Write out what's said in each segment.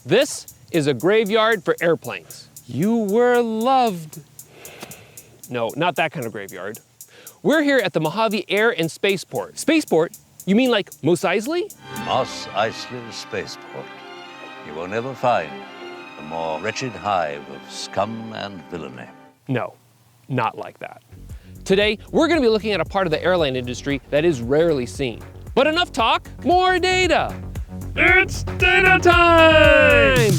This is a graveyard for airplanes. You were loved. No, not that kind of graveyard. We're here at the Mojave Air and Spaceport. Spaceport? You mean like Mos Eisley? Mos Eisley Spaceport. You will never find a more wretched hive of scum and villainy. No, not like that. Today, we're going to be looking at a part of the airline industry that is rarely seen. But enough talk, more data! It's data time!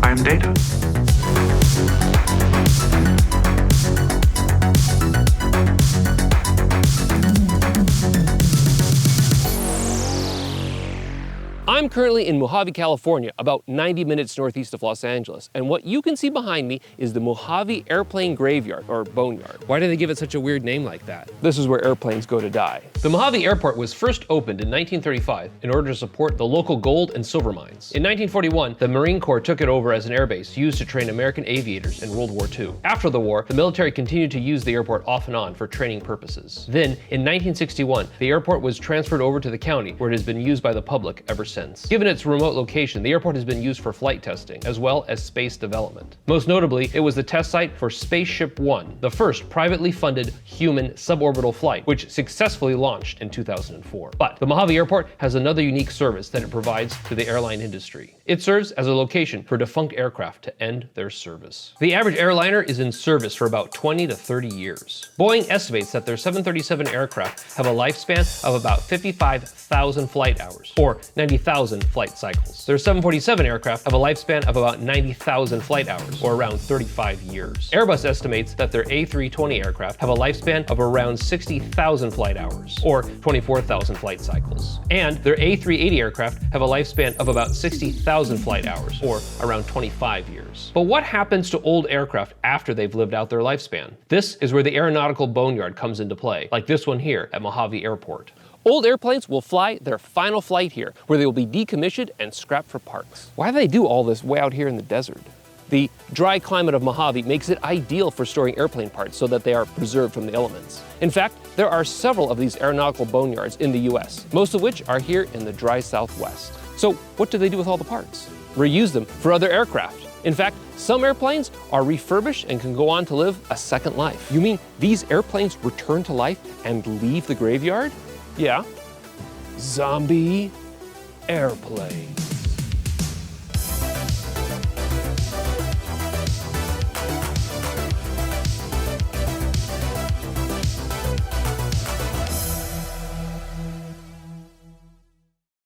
I am Data. I'm currently in Mojave, California, about 90 minutes northeast of Los Angeles, and what you can see behind me is the Mojave Airplane Graveyard, or Boneyard. Why do they give it such a weird name like that? This is where airplanes go to die. The Mojave Airport was first opened in 1935 in order to support the local gold and silver mines. In 1941, the Marine Corp took it over as an airbase used to train American aviators in World War II. After the war, the military continued to use the airport off and on for training purposes. Then, in 1961, the airport was transferred over to the county, where it has been used by the public ever since. Given its remote location, the airport has been used for flight testing, as well as space development. Most notably, it was the test site for SpaceShipOne, the first privately funded human suborbital flight, which successfully launched in 2004. But the Mojave Airport has another unique service that it provides to the airline industry. It serves as a location for defunct aircraft to end their service. The average airliner is in service for about 20 to 30 years. Boeing estimates that their 737 aircraft have a lifespan of about 55,000 flight hours, or 90,000 flight cycles. Their 747 aircraft have a lifespan of about 90,000 flight hours, or around 35 years. Airbus estimates that their A320 aircraft have a lifespan of around 60,000 flight hours, or 24,000 flight cycles. And their A380 aircraft have a lifespan of about 60,000 flight hours, or around 25 years. But what happens to old aircraft after they've lived out their lifespan? This is where the aeronautical boneyard comes into play, like this one here at Mojave Airport. Old airplanes will fly their final flight here, where they will be decommissioned and scrapped for parts. Why do they do all this way out here in the desert? The dry climate of Mojave makes it ideal for storing airplane parts so that they are preserved from the elements. In fact, there are several of these aeronautical boneyards in the US, most of which are here in the dry Southwest. So what do they do with all the parts? Reuse them for other aircraft. In fact, some airplanes are refurbished and can go on to live a second life. You mean these airplanes return to life and leave the graveyard? Yeah. Zombie airplane.